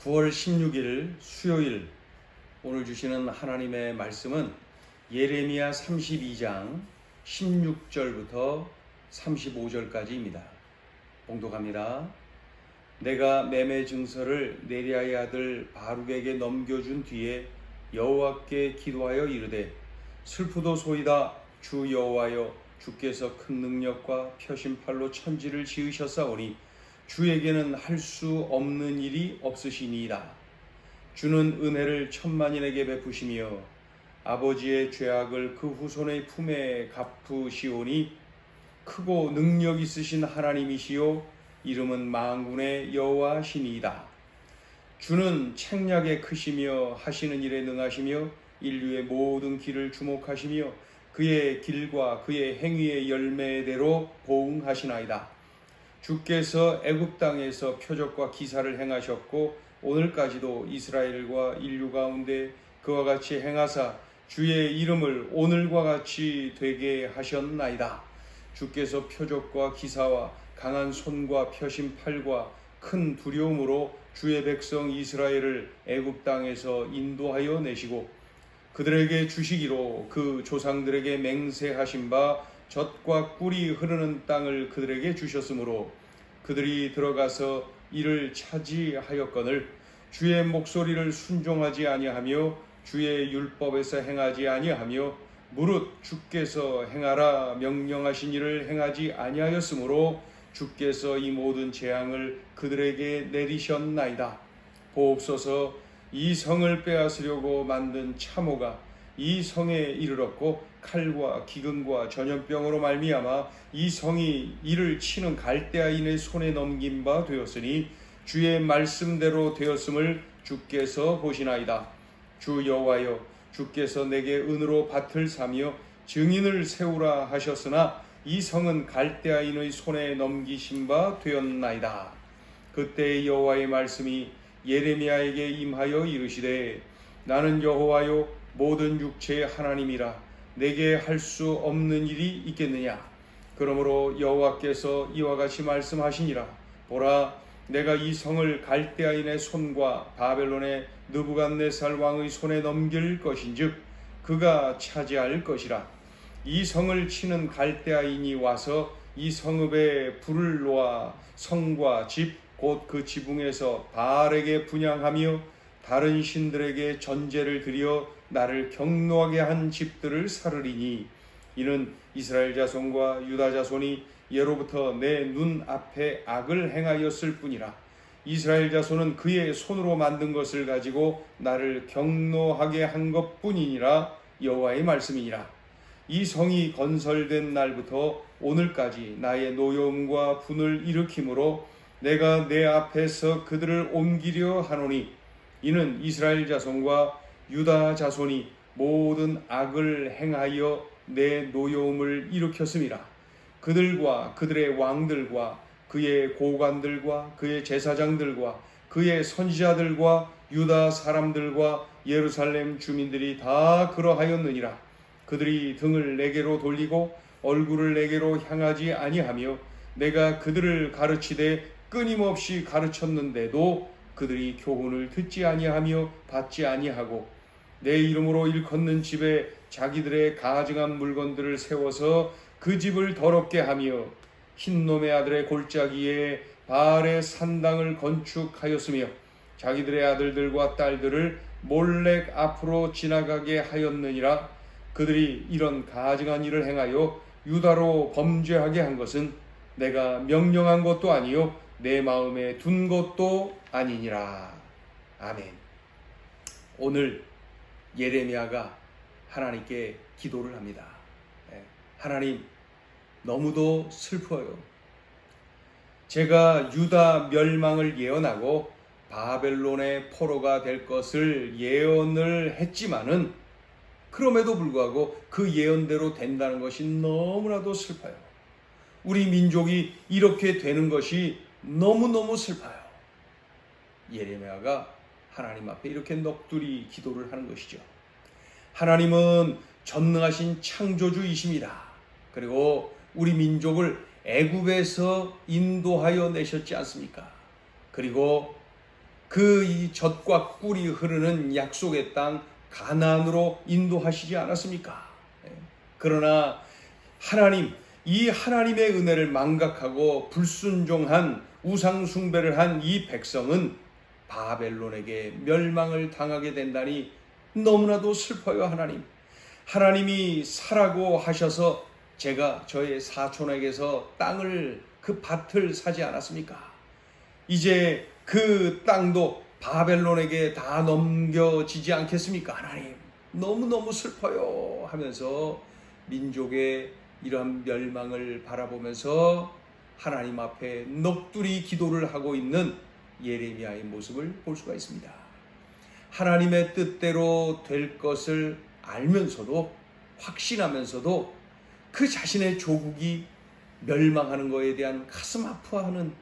9월 16일 수요일 오늘 주시는 하나님의 말씀은 예레미야 32장 16절부터 35절까지입니다. 봉독합니다. 내가 매매 증서를 네리아의 아들 바룩에게 넘겨준 뒤에 여호와께 기도하여 이르되 슬프도소이다. 주 여호와여, 주께서 큰 능력과 표심팔로 천지를 지으셨사오니 주에게는 할 수 없는 일이 없으시니이다. 주는 은혜를 천만인에게 베푸시며 아버지의 죄악을 그 후손의 품에 갚으시오니 크고 능력 있으신 하나님이시요 이름은 만군의 여호와시니이다. 주는 책략에 크시며 하시는 일에 능하시며 인류의 모든 길을 주목하시며 그의 길과 그의 행위의 열매대로 보응하시나이다. 주께서 애굽 땅에서 표적과 기사를 행하셨고 오늘까지도 이스라엘과 인류 가운데 그와 같이 행하사 주의 이름을 오늘과 같이 되게 하셨나이다. 주께서 표적과 기사와 강한 손과 펴신 팔과 큰 두려움으로 주의 백성 이스라엘을 애굽 땅에서 인도하여 내시고 그들에게 주시기로 그 조상들에게 맹세하신 바 젖과 꿀이 흐르는 땅을 그들에게 주셨으므로 그들이 들어가서 이를 차지하였거늘 주의 목소리를 순종하지 아니하며 주의 율법에서 행하지 아니하며 무릇 주께서 행하라 명령하신 일을 행하지 아니하였으므로 주께서 이 모든 재앙을 그들에게 내리셨나이다. 보옵소서, 이 성을 빼앗으려고 만든 참호가 이 성에 이르렀고 칼과 기근과 전염병으로 말미암아 이 성이 이를 치는 갈대아인의 손에 넘긴 바 되었으니 주의 말씀대로 되었음을 주께서 보시나이다. 주 여호와여, 주께서 내게 은으로 밭을 사며 증인을 세우라 하셨으나 이 성은 갈대아인의 손에 넘기신 바 되었나이다. 그때 여호와의 말씀이 예레미야에게 임하여 이르시되 나는 여호와요 모든 육체의 하나님이라 내게 할 수 없는 일이 있겠느냐. 그러므로 여호와께서 이와 같이 말씀하시니라. 보라, 내가 이 성을 갈대아인의 손과 바벨론의 느부갓네살 왕의 손에 넘길 것인즉 그가 차지할 것이라. 이 성을 치는 갈대아인이 와서 이 성읍에 불을 놓아 성과 집 곧 그 지붕에서 바알에게 분향하며 다른 신들에게 전제를 드려 나를 경노하게 한 집들을 사르리니 이는 이스라엘 자손과 유다 자손이 예로부터 내 눈 앞에 악을 행하였을 뿐이라. 이스라엘 자손은 그의 손으로 만든 것을 가지고 나를 경노하게 한 것뿐이니라. 여호와의 말씀이니라. 이 성이 건설된 날부터 오늘까지 나의 노여움과 분을 일으키므로 내가 내 앞에서 그들을 옮기려 하노니 이는 이스라엘 자손과 유다 자손이 모든 악을 행하여 내 노여움을 일으켰음이라. 그들과 그들의 왕들과 그의 고관들과 그의 제사장들과 그의 선지자들과 유다 사람들과 예루살렘 주민들이 다 그러하였느니라. 그들이 등을 내게로 돌리고 얼굴을 내게로 향하지 아니하며 내가 그들을 가르치되 끊임없이 가르쳤는데도 그들이 교훈을 듣지 아니하며 받지 아니하고 내 이름으로 일컫는 집에 자기들의 가증한 물건들을 세워서 그 집을 더럽게 하며 흰놈의 아들의 골짜기에 바알의 산당을 건축하였으며 자기들의 아들들과 딸들을 몰렉 앞으로 지나가게 하였느니라. 그들이 이런 가증한 일을 행하여 유다로 범죄하게 한 것은 내가 명령한 것도 아니요 내 마음에 둔 것도 아니니라. 아멘. 오늘 예레미야가 하나님께 기도를 합니다. 하나님, 너무도 슬퍼요. 제가 유다 멸망을 예언하고 바벨론의 포로가 될 것을 예언을 했지만은 그럼에도 불구하고 그 예언대로 된다는 것이 너무나도 슬퍼요. 우리 민족이 이렇게 되는 것이 너무너무 슬퍼요. 예레미야가 하나님 앞에 이렇게 넋두리 기도를 하는 것이죠. 하나님은 전능하신 창조주이십니다. 그리고 우리 민족을 애굽에서 인도하여 내셨지 않습니까? 그리고 그 이 젖과 꿀이 흐르는 약속의 땅 가나안으로 인도하시지 않았습니까? 그러나 하나님, 이 하나님의 은혜를 망각하고 불순종한 우상 숭배를 한 이 백성은 바벨론에게 멸망을 당하게 된다니 너무나도 슬퍼요. 하나님, 하나님이 사라고 하셔서 제가 저의 사촌에게서 땅을, 그 밭을 사지 않았습니까? 이제 그 땅도 바벨론에게 다 넘겨지지 않겠습니까? 하나님, 너무너무 슬퍼요 하면서 민족의 이러한 멸망을 바라보면서 하나님 앞에 넋두리 기도를 하고 있는 예레미야의 모습을 볼 수가 있습니다. 하나님의 뜻대로 될 것을 알면서도, 확신하면서도 그 자신의 조국이 멸망하는 것에 대한 가슴 아파하는,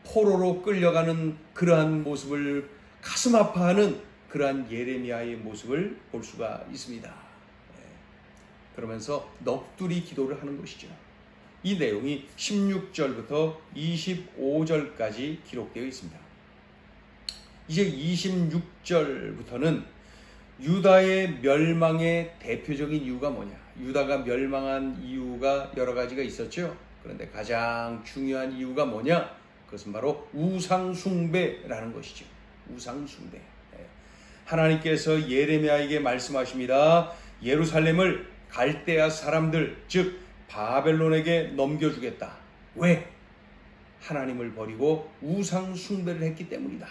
포로로 끌려가는 그러한 모습을 가슴 아파하는 그러한 예레미야의 모습을 볼 수가 있습니다. 그러면서 넋두리 기도를 하는 것이죠. 이 내용이 16절부터 25절까지 기록되어 있습니다. 이제 26절부터는 유다의 멸망의 대표적인 이유가 뭐냐? 유다가 멸망한 이유가 여러 가지가 있었죠. 그런데 가장 중요한 이유가 뭐냐? 그것은 바로 우상숭배라는 것이죠. 우상숭배. 하나님께서 예레미야에게 말씀하십니다. 예루살렘을 갈대아 사람들, 즉 바벨론에게 넘겨주겠다. 왜? 하나님을 버리고 우상숭배를 했기 때문이다.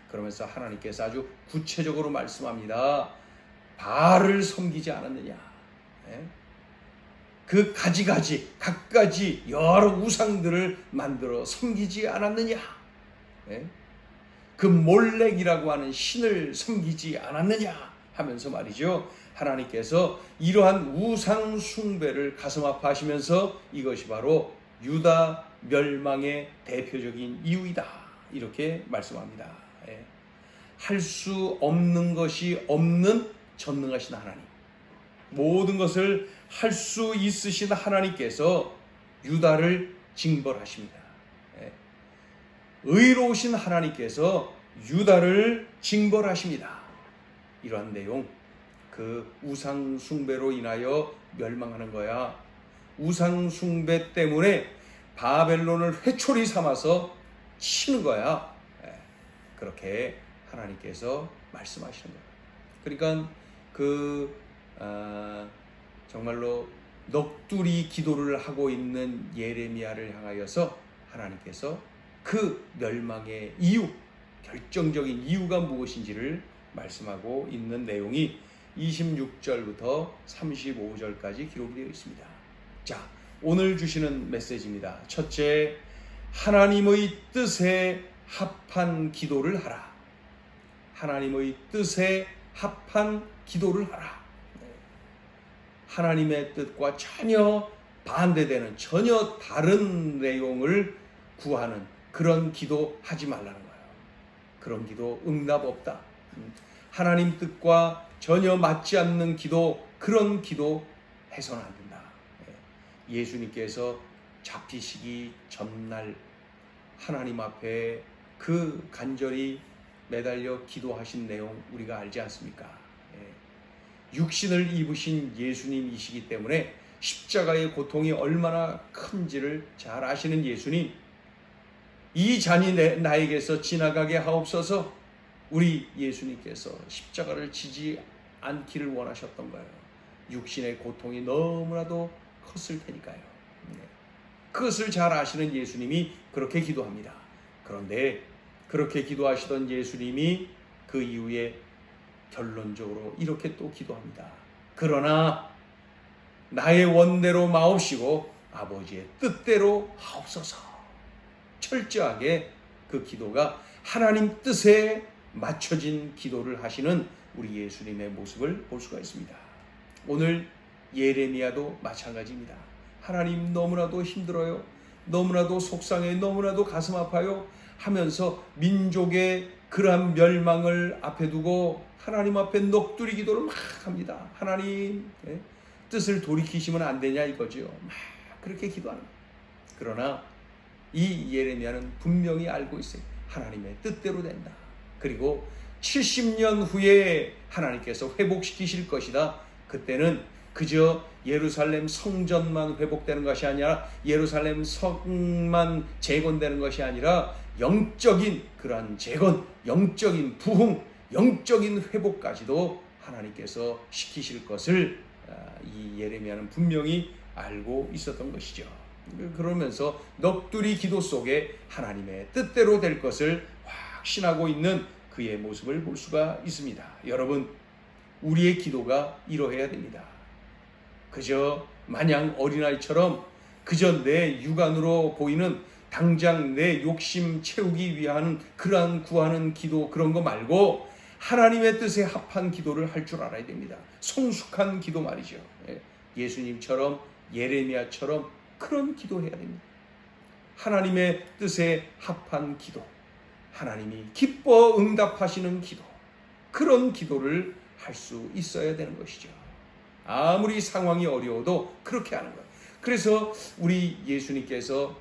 그러면서 하나님께서 아주 구체적으로 말씀합니다. 바알을 섬기지 않았느냐? 그 가지가지 갖가지 여러 우상들을 만들어 섬기지 않았느냐? 그 몰렉이라고 하는 신을 섬기지 않았느냐? 하면서 말이죠. 하나님께서 이러한 우상 숭배를 가슴 아파하시면서 이것이 바로 유다 멸망의 대표적인 이유이다. 이렇게 말씀합니다. 할 수 없는 것이 없는 전능하신 하나님, 모든 것을 할 수 있으신 하나님께서 유다를 징벌하십니다. 의로우신 하나님께서 유다를 징벌하십니다. 이러한 내용, 그 우상 숭배로 인하여 멸망하는 거야. 우상 숭배 때문에 바벨론을 회초리 삼아서 치는 거야. 그렇게 하나님께서 말씀하시는 거예요. 그러니까 정말로 넋두리 기도를 하고 있는 예레미야를 향하여서 하나님께서 그 멸망의 이유, 결정적인 이유가 무엇인지를 말씀하고 있는 내용이 26절부터 35절까지 기록이 되어 있습니다. 자, 오늘 주시는 메시지입니다. 첫째, 하나님의 뜻에 합한 기도를 하라. 하나님의 뜻에 합한 기도를 하라. 하나님의 뜻과 전혀 반대되는, 전혀 다른 내용을 구하는 그런 기도 하지 말라는 거예요. 그런 기도 응답 없다. 하나님 뜻과 전혀 맞지 않는 기도, 그런 기도 해서는 안 된다. 예수님께서 잡히시기 전날 하나님 앞에 그 간절히 매달려 기도하신 내용 우리가 알지 않습니까? 육신을 입으신 예수님이시기 때문에 십자가의 고통이 얼마나 큰지를 잘 아시는 예수님, 이 잔이 나에게서 지나가게 하옵소서. 우리 예수님께서 십자가를 지지 않기를 원하셨던 거예요. 육신의 고통이 너무나도 컸을 테니까요. 그것을 잘 아시는 예수님이 그렇게 기도합니다. 그런데 그렇게 기도하시던 예수님이 그 이후에 결론적으로 이렇게 또 기도합니다. 그러나 나의 원대로 마옵시고 아버지의 뜻대로 하옵소서. 철저하게 그 기도가 하나님 뜻에 맞춰진 기도를 하시는 우리 예수님의 모습을 볼 수가 있습니다. 오늘 예레미야도 마찬가지입니다. 하나님, 너무나도 힘들어요. 너무나도 속상해. 너무나도 가슴 아파요. 하면서 민족의 그러한 멸망을 앞에 두고 하나님 앞에 넋두리 기도를 막 합니다. 하나님, 뜻을 돌이키시면 안 되냐 이거죠. 막 그렇게 기도하는 거예요. 그러나 이 예레미야는 분명히 알고 있어요. 하나님의 뜻대로 된다. 그리고 70년 후에 하나님께서 회복시키실 것이다. 그때는 그저 예루살렘 성전만 회복되는 것이 아니라 예루살렘 성만 재건되는 것이 아니라 영적인 그러한 재건, 영적인 부흥, 영적인 회복까지도 하나님께서 시키실 것을 이 예레미야는 분명히 알고 있었던 것이죠. 그러면서 넋두리 기도 속에 하나님의 뜻대로 될 것을 확신하고 있는 그의 모습을 볼 수가 있습니다. 여러분, 우리의 기도가 이러해야 됩니다. 그저 마냥 어린아이처럼 그저 내 육안으로 보이는 당장 내 욕심 채우기 위한 그러한 구하는 기도, 그런 거 말고 하나님의 뜻에 합한 기도를 할 줄 알아야 됩니다. 성숙한 기도 말이죠. 예수님처럼, 예레미야처럼 그런 기도해야 됩니다. 하나님의 뜻에 합한 기도, 하나님이 기뻐 응답하시는 기도, 그런 기도를 할 수 있어야 되는 것이죠. 아무리 상황이 어려워도 그렇게 하는 거예요. 그래서 우리 예수님께서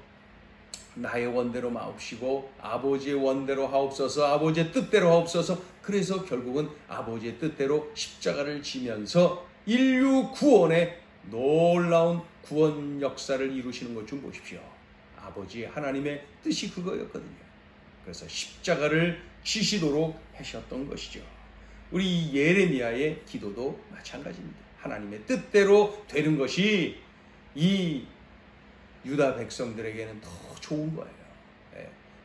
나의 원대로 마옵시고 아버지의 원대로 하옵소서, 아버지의 뜻대로 하옵소서. 그래서 결국은 아버지의 뜻대로 십자가를 지면서 인류 구원의 놀라운 구원 역사를 이루시는 것 좀 보십시오. 아버지 하나님의 뜻이 그거였거든요. 그래서 십자가를 지시도록 하셨던 것이죠. 우리 예레미야의 기도도 마찬가지입니다. 하나님의 뜻대로 되는 것이 이 유다 백성들에게는 더 좋은 거예요.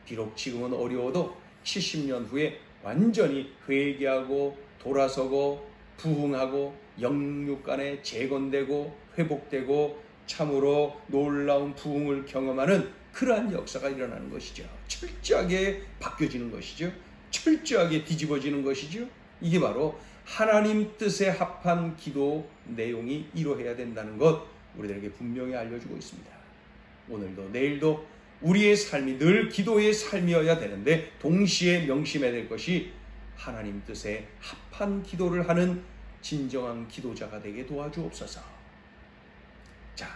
비록 지금은 어려워도 70년 후에 완전히 회개하고 돌아서고 부흥하고 영육간에 재건되고 회복되고 참으로 놀라운 부흥을 경험하는 그러한 역사가 일어나는 것이죠. 철저하게 바뀌어지는 것이죠. 철저하게 뒤집어지는 것이죠. 이게 바로 하나님 뜻에 합한 기도 내용이 이루어야 된다는 것, 우리들에게 분명히 알려주고 있습니다. 오늘도 내일도 우리의 삶이 늘 기도의 삶이어야 되는데 동시에 명심해야 될 것이 하나님 뜻에 합한 기도를 하는 진정한 기도자가 되게 도와주옵소서. 자,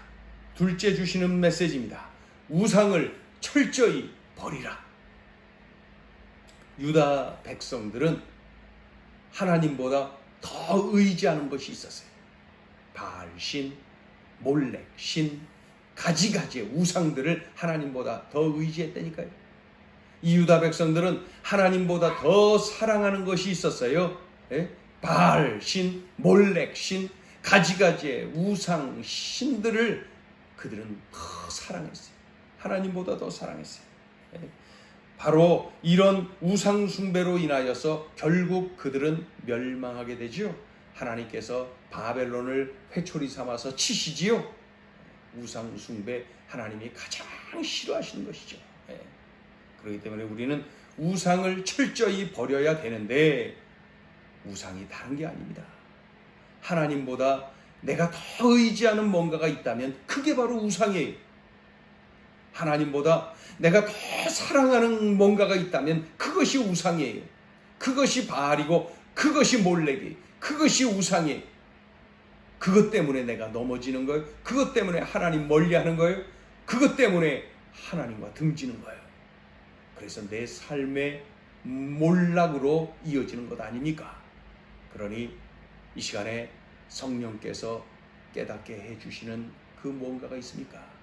둘째 주시는 메시지입니다. 우상을 철저히 버리라. 유다 백성들은 하나님보다 더 의지하는 것이 있었어요. 바알신, 몰렉신, 가지가지의 우상들을 하나님보다 더 의지했다니까요. 이 유다 백성들은 하나님보다 더 사랑하는 것이 있었어요. 바알신, 몰렉신, 가지가지의 우상 신들을 그들은 더 사랑했어요. 하나님보다 더 사랑했어요. 바로 이런 우상 숭배로 인하여서 결국 그들은 멸망하게 되죠. 하나님께서 바벨론을 회초리 삼아서 치시지요. 우상 숭배, 하나님이 가장 싫어하시는 것이죠. 그렇기 때문에 우리는 우상을 철저히 버려야 되는데 우상이 다른 게 아닙니다. 하나님보다 내가 더 의지하는 뭔가가 있다면 그게 바로 우상이에요. 하나님보다 내가 더 사랑하는 뭔가가 있다면 그것이 우상이에요. 그것이 바알이고 그것이 몰렉이, 그것이 우상이에요. 그것 때문에 내가 넘어지는 거예요. 그것 때문에 하나님 멀리하는 거예요. 그것 때문에 하나님과 등지는 거예요. 그래서 내 삶의 몰락으로 이어지는 것 아닙니까? 그러니 이 시간에 성령께서 깨닫게 해주시는 그 뭔가가 있습니까?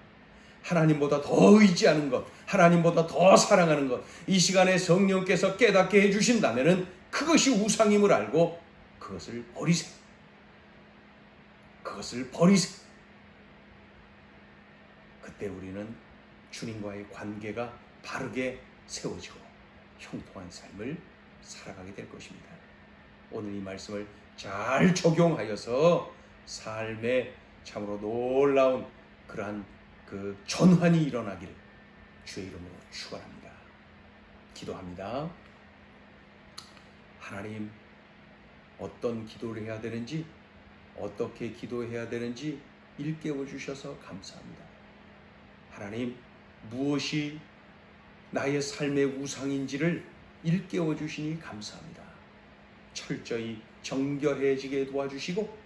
하나님보다 더 의지하는 것, 하나님보다 더 사랑하는 것, 이 시간에 성령께서 깨닫게 해주신다면 그것이 우상임을 알고 그것을 버리세요. 그것을 버리세요. 그때 우리는 주님과의 관계가 바르게 세워지고 형통한 삶을 살아가게 될 것입니다. 오늘 이 말씀을 잘 적용하여서 삶에 참으로 놀라운 그러한 그 전환이 일어나기를 주의 이름으로 축원합니다. 기도합니다. 하나님, 어떤 기도를 해야 되는지, 어떻게 기도해야 되는지 일깨워 주셔서 감사합니다. 하나님, 무엇이 나의 삶의 우상인지를 일깨워 주시니 감사합니다. 철저히 정결해지게 도와주시고,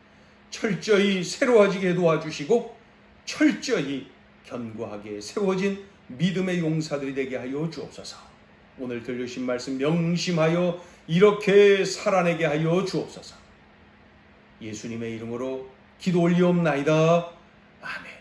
철저히 새로워지게 도와주시고, 철저히 견고하게 세워진 믿음의 용사들이 되게 하여 주옵소서. 오늘 들려주신 말씀 명심하여 이렇게 살아내게 하여 주옵소서. 예수님의 이름으로 기도 올리옵나이다. 아멘.